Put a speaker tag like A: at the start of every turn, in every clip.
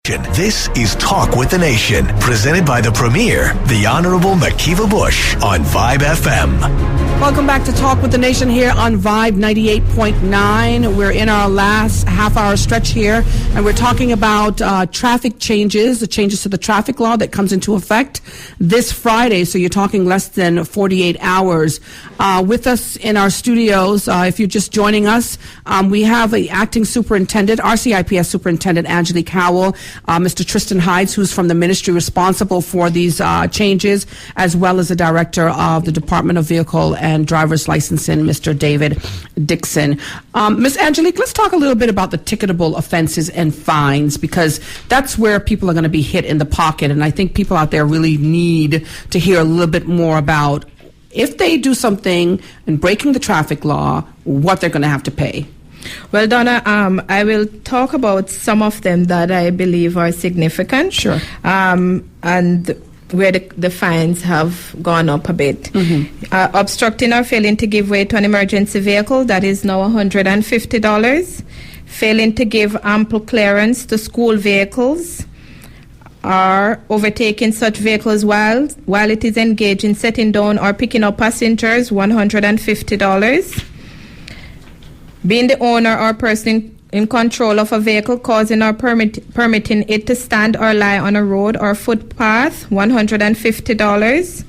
A: This is Talk with the Nation, presented by the Premier, the Honorable McKeeva Bush on Vibe FM.
B: Welcome back to Talk with the Nation here on Vibe 98.9. We're in our last half-hour stretch here, and we're talking about traffic changes, the changes to the traffic law that comes into effect this Friday. So you're talking less than 48 hours. With us in our studios, if you're just joining us, we have the acting superintendent, RCIPS Superintendent Angelique Howell, Mr. Tristan Hides, who's from the ministry responsible for these changes, as well as the director of the Department of Vehicle and Driver's Licensing, Mr. David Dixon. Ms. Angelique, let's talk a little bit about the ticketable offenses and fines, because that's where people are going to be hit in the pocket. And I think people out there really need to hear a little bit more about if they do something in breaking the traffic law, what they're going to have to pay.
C: Well, Donna, I will talk about some of them that I believe are significant.
B: Sure.
C: And where the fines have gone up a bit. Mm-hmm. Obstructing or failing to give way to an emergency vehicle, that is now $150. Failing to give ample clearance to school vehicles, or overtaking such vehicles while it is engaged in setting down or picking up passengers, $150. Being the owner or person in control of a vehicle causing or permitting it to stand or lie on a road or footpath, $150.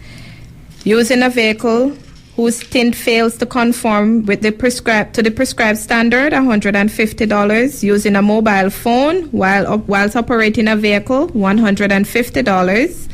C: Using a vehicle whose tint fails to conform with the prescribed standard, $150. Using a mobile phone whilst operating a vehicle, $150.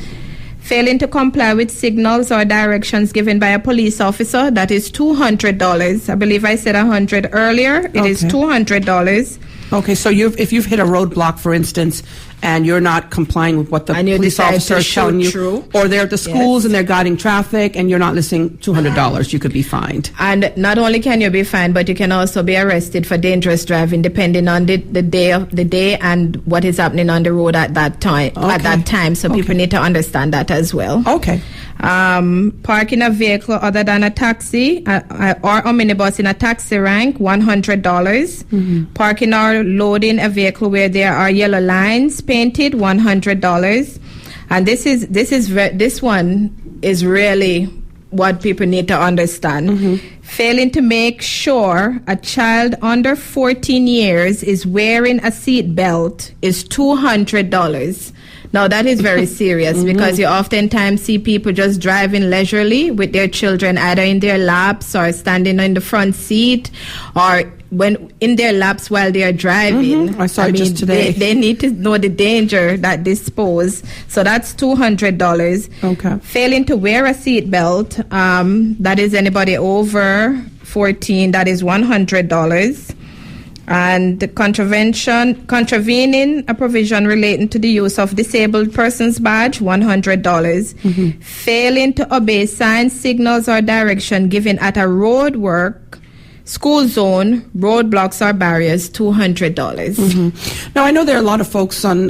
C: Failing to comply with signals or directions given by a police officer, that is $200. I believe I said $100 earlier. It is $200.
B: Okay, so if you've hit a roadblock, for instance, and you're not complying with what the police officer is telling you, or they're at the schools and they're guiding traffic and you're not listening, $200, you could be fined.
C: And not only can you be fined, but you can also be arrested for dangerous driving, depending on the day and what is happening on the road at that time. Okay. At that time, so people need to understand that as well.
B: Okay.
C: Parking a vehicle other than a taxi or a minibus in a taxi rank, $100. Mm-hmm. Parking or loading a vehicle where there are yellow lines painted, $100. And this one is really what people need to understand. Mm-hmm. Failing to make sure a child under 14 years is wearing a seat belt is $200. Now, that is very serious mm-hmm. because you oftentimes see people just driving leisurely with their children either in their laps or standing in the front seat or when in their laps while they are driving.
B: Mm-hmm. I saw it just today.
C: They need to know the danger that this poses. So that's $200.
B: Okay.
C: Failing to wear a seat belt, that is anybody over 14, that is $100. And contravening a provision relating to the use of disabled persons badge, $100. Mm-hmm. Failing to obey signs, signals, or direction given at a road work, school zone, roadblocks, or barriers, $200.
B: Mm-hmm. Now, I know there are a lot of folks on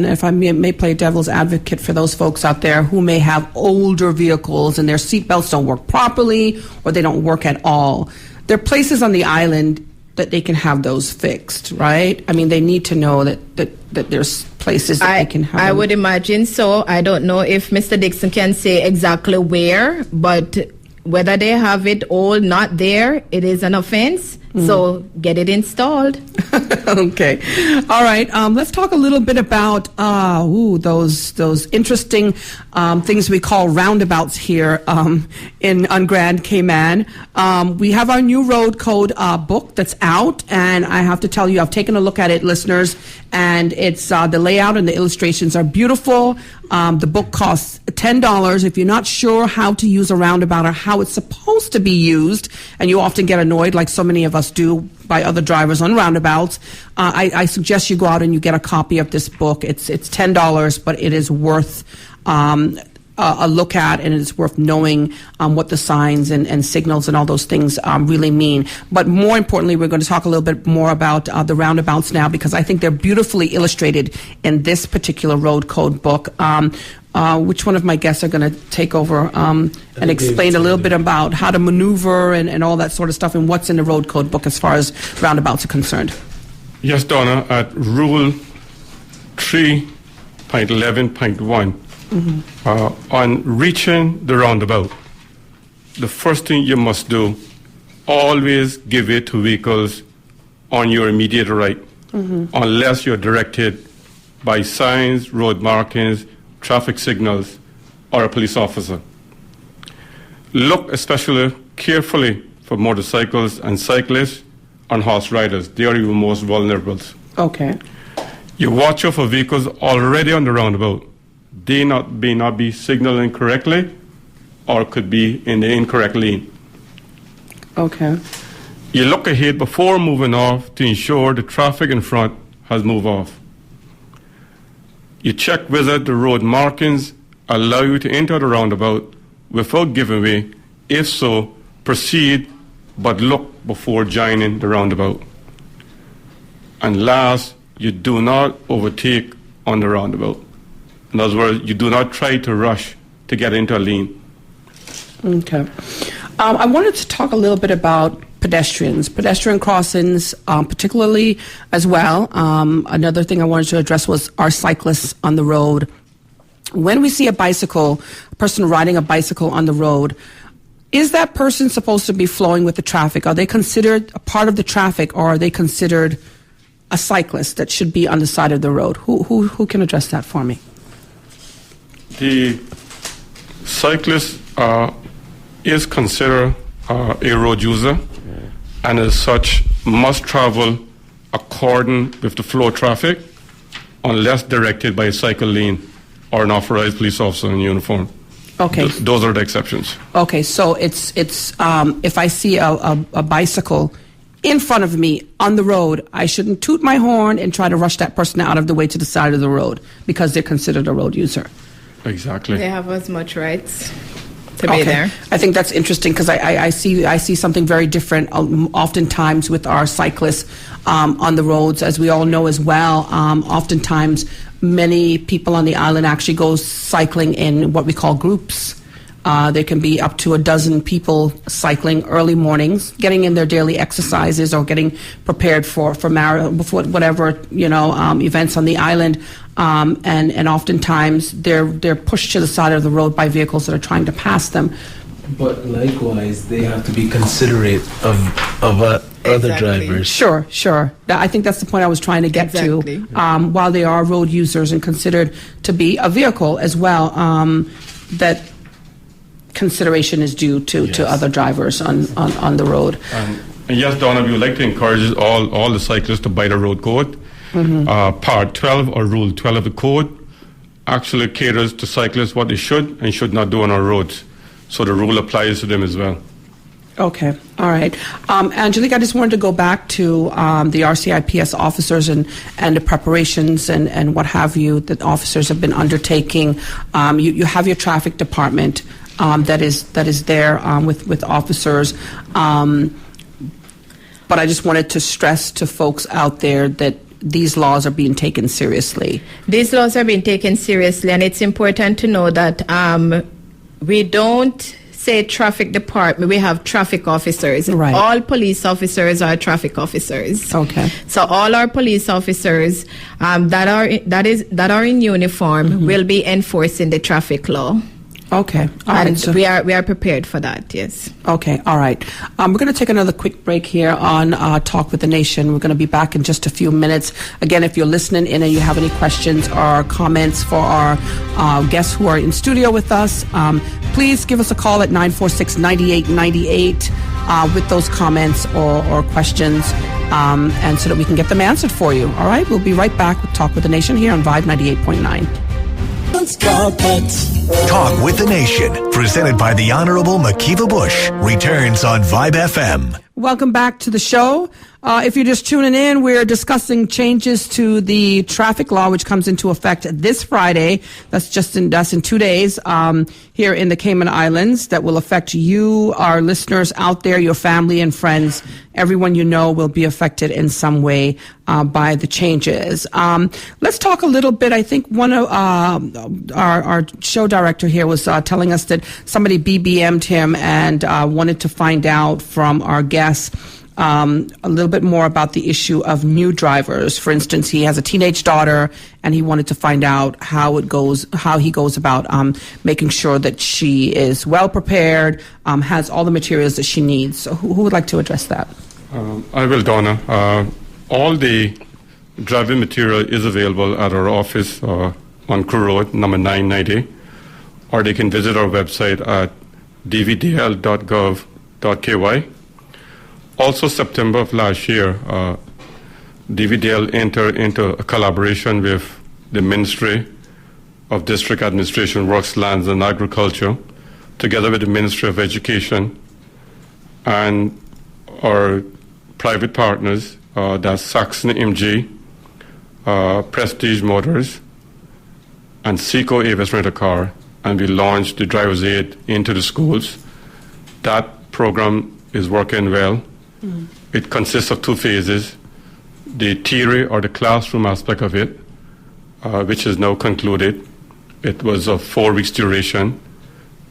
B: if I may play devil's advocate for those folks out there who may have older vehicles and their seatbelts don't work properly or they don't work at all. There are places on the island that they can have those fixed, right? I mean, they need to know that there's places that they can have
C: I
B: them.
C: would imagine so. I don't know if Mr. Dixon can say exactly where, but whether they have it all not there, it is an offense. Mm-hmm. So get it installed.
B: Okay. All right. Let's talk a little bit about those interesting things we call roundabouts here on Grand Cayman. We have our new road code book that's out, and I have to tell you, I've taken a look at it, listeners, and it's the layout and the illustrations are beautiful. The book costs $10. If you're not sure how to use a roundabout or how it's supposed to be used, and you often get annoyed, like so many of us do, by other drivers on roundabouts, I suggest you go out and you get a copy of this book. It's $10, but it is worth a look at, and it's worth knowing what the signs and signals and all those things really mean. But more importantly, we're going to talk a little bit more about the roundabouts now, because I think they're beautifully illustrated in this particular road code book. Which one of my guests are going to take over and explain a little bit about how to maneuver and all that sort of stuff and what's in the road code book as far as roundabouts are concerned?
D: Yes, Donna. Rule 3.11.1 on reaching the roundabout. The first thing you must do, always give way to vehicles on your immediate right, unless you're directed by signs, road markings, traffic signals, or a police officer. Look especially carefully for motorcycles and cyclists and horse riders. They are your most vulnerable.
B: Okay.
D: You watch out for vehicles already on the roundabout. They may not be signaling correctly or could be in the incorrect lane.
B: Okay.
D: You look ahead before moving off to ensure the traffic in front has moved off. You check whether the road markings allow you to enter the roundabout without giving way. If so, proceed, but look before joining the roundabout. And last, you do not overtake on the roundabout. In other words, you do not try to rush to get into a lane.
B: Okay. I wanted to talk a little bit about pedestrian crossings, particularly as well. Another thing I wanted to address was our cyclists on the road. When we see a person riding a bicycle on the road, is that person supposed to be flowing with the traffic? Are they considered a part of the traffic, or are they considered a cyclist that should be on the side of the road? Who can address that for me?
D: The cyclist is considered a road user, and as such must travel according with the flow of traffic unless directed by a cycle lane or an authorized police officer in uniform.
B: Okay.
D: Those are the exceptions.
B: Okay, so it's if I see a bicycle in front of me on the road, I shouldn't toot my horn and try to rush that person out of the way to the side of the road because they're considered a road user.
D: Exactly.
C: They have as much rights to be there.
B: I think that's interesting because I see something very different oftentimes with our cyclists on the roads, as we all know as well. Oftentimes, many people on the island actually go cycling in what we call groups. There can be up to a dozen people cycling early mornings, getting in their daily exercises or getting prepared for whatever events on the island. And oftentimes they're pushed to the side of the road by vehicles that are trying to pass them.
E: But likewise, they have to be considerate of other drivers.
B: Sure. I think that's the point I was trying to get to. While they are road users and considered to be a vehicle as well, that consideration is due to other drivers on the road.
D: And yes, Donna, we would like to encourage all the cyclists to buy the road code. Part 12 or Rule 12 of the code actually caters to cyclists what they should and should not do on our roads. So the rule applies to them as well.
B: Okay. All right. Angelique, I just wanted to go back to the RCIPS officers and the preparations and what have you that officers have been undertaking. You have your traffic department that is there with officers. But I just wanted to stress to folks out there that these laws are being taken seriously.
C: These laws are being taken seriously, and it's important to know that we don't say traffic department, we have traffic officers.
B: Right.
C: All police officers are traffic officers.
B: Okay.
C: So all our police officers that are in uniform will be enforcing the traffic law.
B: Okay. All right.
C: And
B: So
C: we are prepared for that, yes.
B: Okay, all right. We're going to take another quick break here on Talk with the Nation. We're going to be back in just a few minutes. Again, if you're listening in and you have any questions or comments for our guests who are in studio with us, please give us a call at 946-9898 with those comments or questions, and so that we can get them answered for you. All right, we'll be right back with Talk with the Nation here on Vibe 98.9.
A: Talk with the Nation, presented by the Honorable McKeeva Bush, returns on Vibe FM.
B: Welcome back to the show. If you're just tuning in, we're discussing changes to the traffic law, which comes into effect this Friday. That's in 2 days here in the Cayman Islands. That will affect you, our listeners out there, your family and friends. Everyone you know will be affected in some way by the changes. Let's talk a little bit. I think one of our show director here was telling us that somebody BBM'd him and wanted to find out from our guests a little bit more about the issue of new drivers. For instance, he has a teenage daughter, and he wanted to find out how he goes about making sure that she is well prepared, has all the materials that she needs. So who would like to address that?
D: I will, Donna. All the driving material is available at our office on Crew Road, number 990, or they can visit our website at dvdl.gov.ky. Also, September of last year, DVDL entered into a collaboration with the Ministry of District Administration, Works, Lands and Agriculture, together with the Ministry of Education and our private partners, that's Saxon MG, Prestige Motors, and Seco Avis Rent-A-Car, and we launched the driver's aid into the schools. That program is working well. It consists of 2 phases: the theory or the classroom aspect of it, which is now concluded. It was of 4 weeks duration.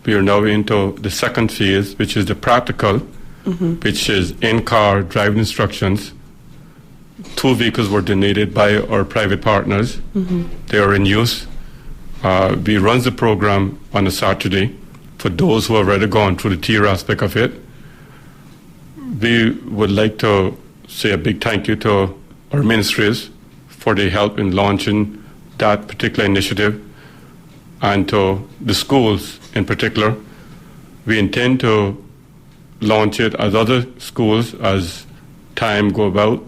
D: We are now into the second phase, which is the practical, which is in-car driving instructions. 2 vehicles were donated by our private partners. They are in use. We run the program on a Saturday for those who have already gone through the theory aspect of it. We would like to say a big thank you to our ministries for their help in launching that particular initiative, and to the schools in particular. We intend to launch it as other schools as time go about,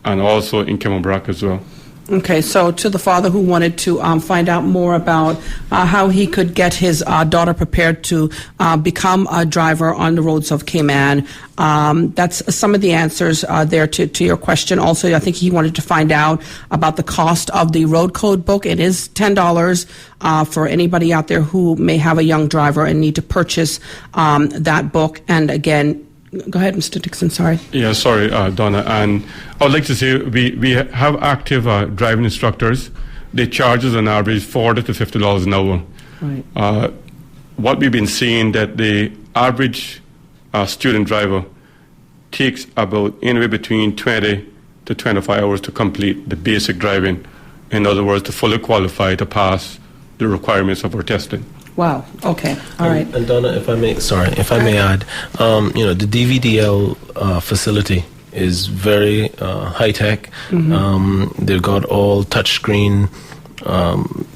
D: and also in Kemobrak as well.
B: Okay, so to the father who wanted to find out more about how he could get his daughter prepared to become a driver on the roads of Cayman, that's some of the answers there to your question. Also, I think he wanted to find out about the cost of the road code book. It is $10 for anybody out there who may have a young driver and need to purchase that book. And again, go ahead, Mr. Dixon, sorry.
D: Yeah, sorry, Donna. And I would like to say we have active driving instructors. They charge us on average $40 to $50 an hour.
B: Right.
D: What we've been seeing that the average student driver takes about anywhere between 20 to 25 hours to complete the basic driving. In other words, to fully qualify to pass the requirements of our testing.
B: Wow. Okay. All right.
E: And Donna, if I may add, the DVDL facility is very high tech. They've got all touchscreen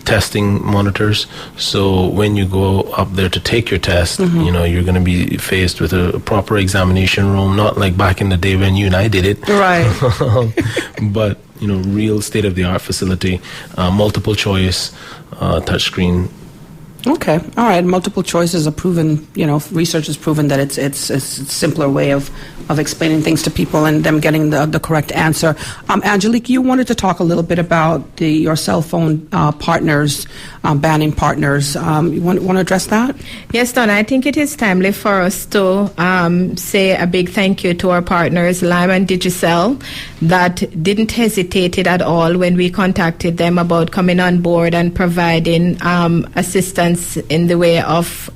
E: testing monitors. So when you go up there to take your test, you're going to be faced with a proper examination room, not like back in the day when you and I did it.
B: Right.
E: But real state of the art facility, multiple choice, touchscreen.
B: Okay. All right. Multiple choices are proven, research has proven that it's a simpler way of explaining things to people and them getting the correct answer. Angelique, you wanted to talk a little bit about your cell phone partners, banning partners. You want to address that?
C: Yes, Donna, I think it is timely for us to say a big thank you to our partners, Lime and Digicel, that didn't hesitate at all when we contacted them about coming on board and providing assistance in the way of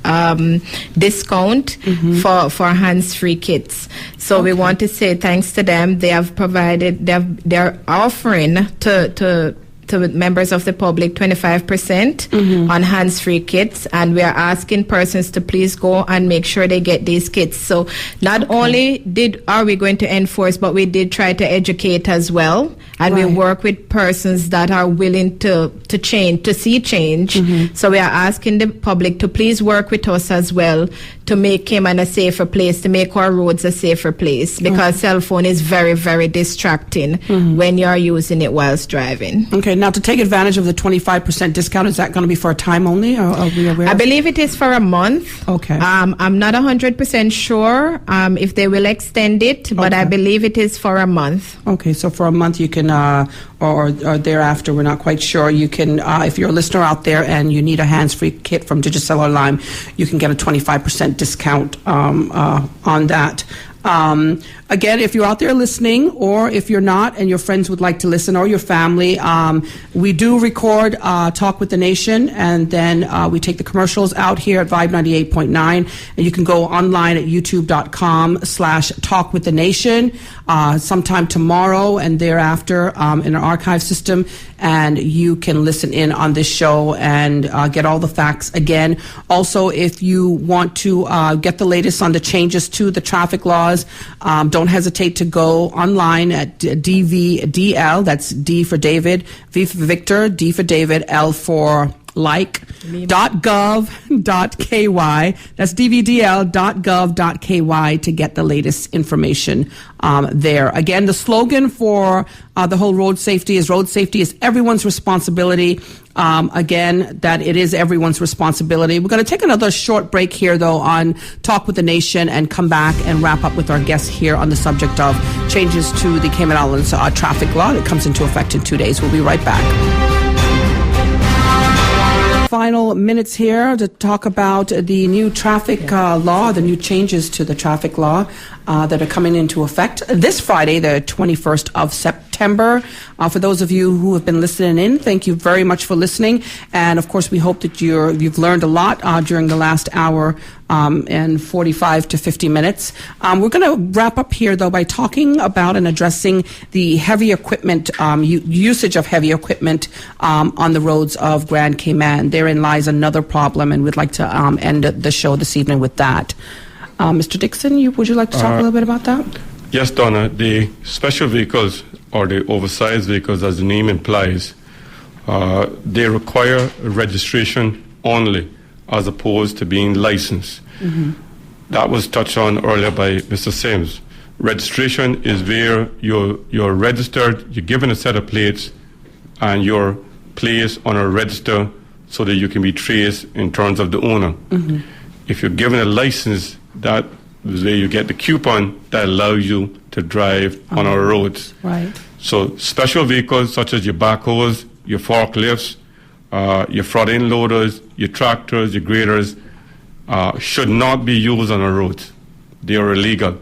C: discount for hands-free kits. So we want to say thanks to them. They have provided, they're offering to members of the public 25% on hands-free kits, and we are asking persons to please go and make sure they get these kits. So not only are we going to enforce, but we did try to educate as well, and we work with persons that are willing to change, to see change. So we are asking the public to please work with us as well to make Cayman a safer place, to make our roads a safer place, because cell phone is very, very distracting when you're using it whilst driving.
B: Okay, now to take advantage of the 25% discount, is that going to be for a time only? Or are we aware?
C: I believe it is for a month.
B: Okay.
C: I'm not 100% sure if they will extend it, but I believe it is for a month.
B: Okay, so for a month you can, or thereafter, we're not quite sure. You can, if you're a listener out there and you need a hands-free kit from Digicel or Lime, you can get a 25% discount on that. again, if you're out there listening, or if you're not and your friends would like to listen, or your family, we do record Talk with the Nation, and then we take the commercials out here at Vibe 98.9, and you can go online at youtube.com/talkwiththenation sometime tomorrow and thereafter in our archive system, and you can listen in on this show and get all the facts again. Also, if you want to get the latest on the changes to the traffic laws, don't hesitate to go online at DVDL, that's D for David, V for Victor, D for David, L for .gov.ky. That's dvdl.gov.ky to get the latest information there. Again, the slogan for the whole road safety is everyone's responsibility. Again, that it is everyone's responsibility. We're going to take another short break here, though, on Talk with the Nation, and come back and wrap up with our guests here on the subject of changes to the Cayman Islands traffic law that comes into effect in 2 days. We'll be right back. Final minutes here to talk about the new traffic law, the new changes to the traffic law that are coming into effect this Friday, the 21st of September. For those of you who have been listening in, thank you very much for listening. And of course, we hope that you've learned a lot during the last hour and 45 to 50 minutes. We're going to wrap up here, though, by talking about and addressing the heavy equipment, usage of heavy equipment on the roads of Grand Cayman. Therein lies another problem, and we'd like to end the show this evening with that. Mr. Dixon, would you like to talk a little bit about that?
D: Yes, Donna. The special vehicles, or the oversized vehicles, as the name implies, they require registration only, as opposed to being licensed. Mm-hmm. That was touched on earlier by Mr. Sims. Registration is where you're registered, you're given a set of plates, and you're placed on a register so that you can be traced in terms of the owner. Mm-hmm. If you're given a license, that is where you get the coupon that allows you to drive on our roads.
B: Right.
D: So special vehicles such as your backhoes, your forklifts, your front-end loaders, your tractors, your graders, should not be used on our roads. They are illegal.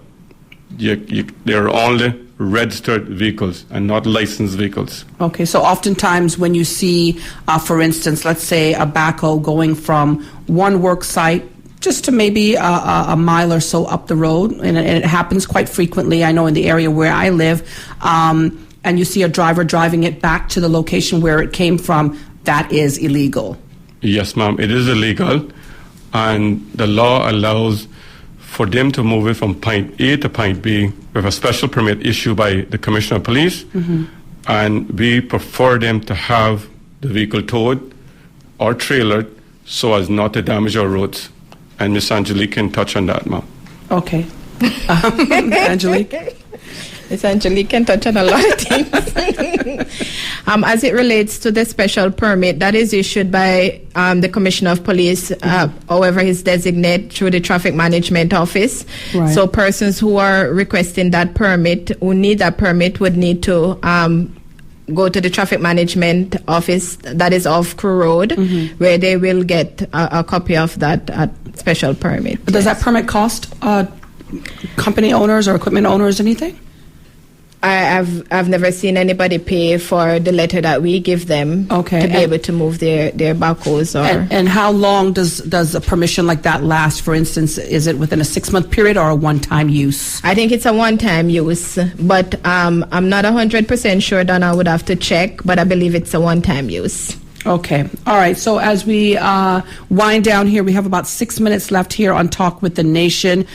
D: They are only registered vehicles and not licensed vehicles.
B: Okay, so oftentimes when you see, for instance, let's say a backhoe going from one work site just to maybe a mile or so up the road, and it happens quite frequently, I know, in the area where I live, and you see a driver driving it back to the location where it came from, that is illegal.
D: Yes, ma'am, it is illegal, and the law allows for them to move it from point A to point B with a special permit issued by the Commissioner of Police, mm-hmm. and we prefer them to have the vehicle towed or trailered so as not to damage our roads. And Miss Angelique can touch on that, ma'am.
B: Okay. Angelique?
C: Miss Angelique can touch on a lot of things. As it relates to the special permit that is issued by the Commissioner of Police, however he's designated through the Traffic Management Office. Right. So persons who are requesting that permit, who need that permit, would need to go to the Traffic Management Office that is off Crew Road, mm-hmm. where they will get a copy of that special permit.
B: Does that permit cost company owners or equipment owners anything?
C: I've never seen anybody pay for the letter that we give them to be able to move their backhoes.
B: And how long does a permission like that last? For instance, is it within a 6-month period or a one-time use?
C: I think it's a one-time use, but I'm not 100% sure. Donna would have to check, but I believe it's a one-time use.
B: Okay. All right. So as we wind down here, we have about 6 minutes left here on Talk with the Nation.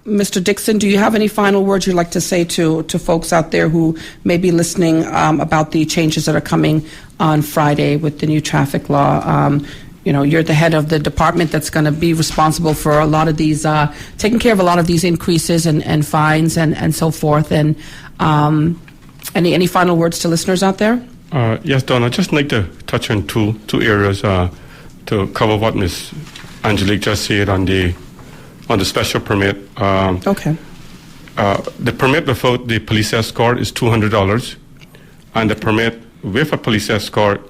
B: Mr. Dixon, do you have any final words you'd like to say to folks out there who may be listening about the changes that are coming on Friday with the new traffic law? You're the head of the department that's going to be responsible for a lot of these, taking care of a lot of these increases and fines and so forth. And any final words to listeners out there?
D: Yes, Donna, I'd just like to touch on two areas to cover what Ms. Angelique just said on the special permit.
B: Okay.
D: The permit without the police escort is $200, and the permit with a police escort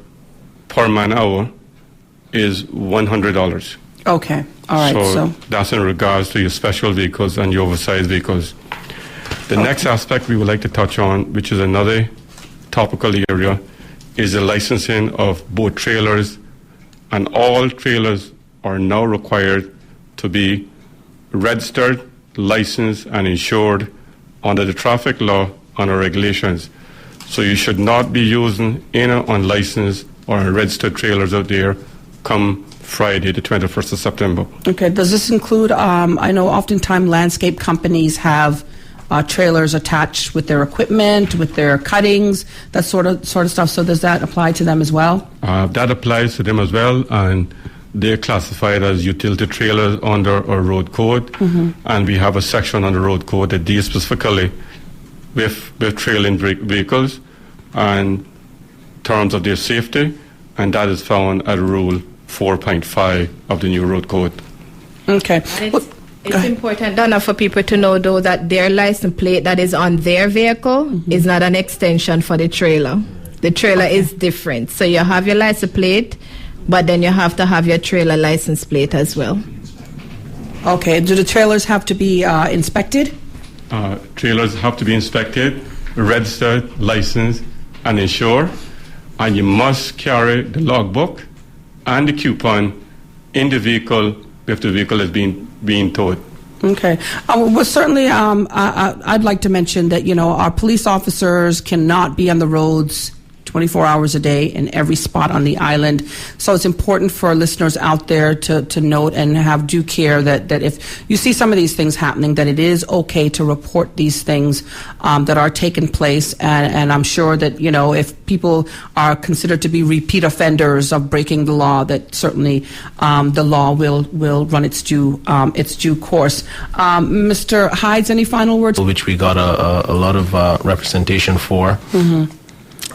D: per man hour is $100.
B: Okay. All right, so
D: that's in regards to your special vehicles and your oversized vehicles. The next aspect we would like to touch on, which is another topical area, is the licensing of boat trailers, and all trailers are now required to be registered, licensed, and insured under the traffic law and our regulations. So you should not be using any unlicensed or unregistered trailers out there come Friday, the 21st of September.
B: Okay, does this include, I know oftentimes landscape companies have trailers attached with their equipment, with their cuttings, that sort of stuff, so does that apply to them as well?
D: That applies to them as well, and they're classified as utility trailers under our road code, and we have a section on the road code that deals specifically with trailing vehicles and terms of their safety, and that is found at Rule 4.5 of the new road code.
B: Okay.
C: It's important, Donna, for people to know, though, that their license plate that is on their vehicle is not an extension for the trailer. The trailer is different. So you have your license plate, but then you have to have your trailer license plate as well.
B: Okay. Do the trailers have to be inspected?
D: Trailers have to be inspected, registered, licensed, and insured, and you must carry the logbook and the coupon in the vehicle if the vehicle is being towed.
B: Okay. Well, certainly, I'd like to mention that, our police officers cannot be on the roads 24 hours a day in every spot on the island. So it's important for listeners out there to note and have due care that if you see some of these things happening, that it is okay to report these things that are taking place. And I'm sure that, if people are considered to be repeat offenders of breaking the law, that certainly the law will run its due course. Mr. Hides, any final words?
E: Which we got a lot of representation for.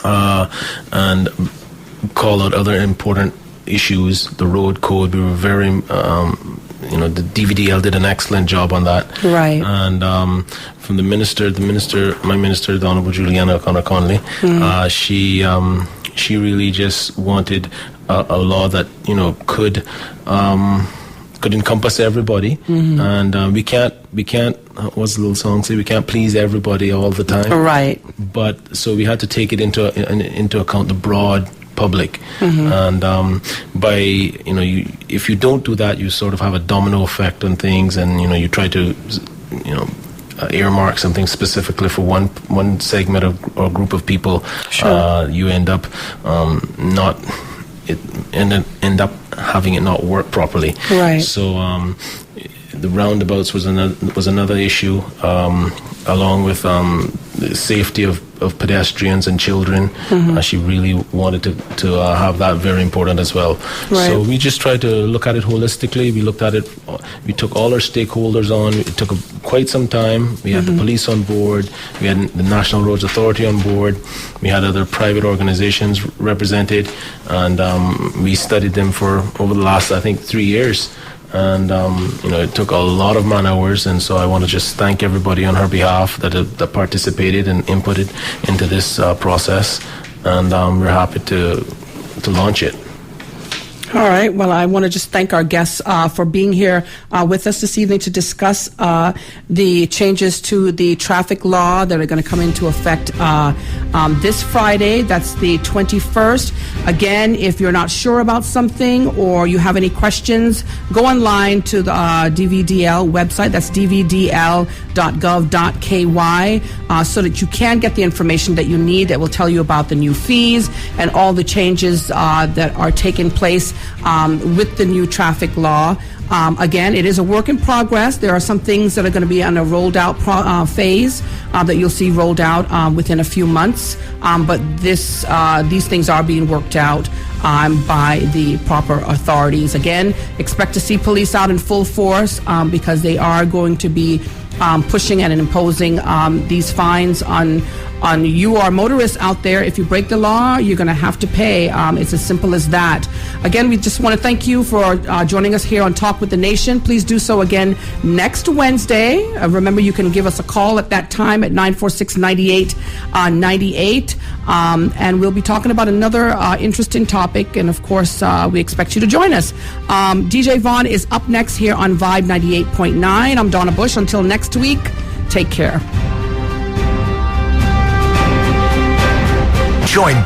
E: And call out other important issues. The road code, we were very, the DVDL did an excellent job on that.
B: Right.
E: And from my minister, Donna Bush Conley, she really just wanted a law that could encompass everybody, and we can't. What's the little song say? We can't please everybody all the time.
B: Right.
E: But so we had to take it into account the broad public, and if you don't do that, you sort of have a domino effect on things, and you try to earmark something specifically for one segment or group of people.
B: Sure.
E: You end up end up having it not work properly.
B: Right.
E: So the roundabouts was another issue, along with the safety of pedestrians and children. She really wanted to have that very important as well.
B: Right.
E: So we just tried to look at it holistically. We looked at it. We took all our stakeholders on. It took quite some time. We had the police on board. We had the National Roads Authority on board. We had other private organizations represented, and we studied them for over the last, I think, 3 years. And it took a lot of man hours, and so I want to just thank everybody on her behalf that participated and inputted into this process, and we're happy to launch it.
B: All right. Well, I want to just thank our guests for being here with us this evening to discuss the changes to the traffic law that are going to come into effect this Friday. That's the 21st. Again, if you're not sure about something or you have any questions, go online to the DVDL website. That's dvdl.gov.ky so that you can get the information that you need that will tell you about the new fees and all the changes that are taking place with the new traffic law. Again, it is a work in progress. There are some things that are going to be on a rolled out phase that you'll see rolled out within a few months. But these things are being worked out by the proper authorities. Again, expect to see police out in full force because they are going to be pushing and imposing these fines on you are motorists out there. If you break the law, you're going to have to pay. It's as simple as that. Again, we just want to thank you for joining us here on Talk with the Nation. Please do so again next Wednesday. Remember, you can give us a call at that time at 946-9898. And we'll be talking about another interesting topic. And of course, we expect you to join us. DJ Vaughn is up next here on Vibe 98.9. I'm Donna Bush. Until next week, take care.
A: Join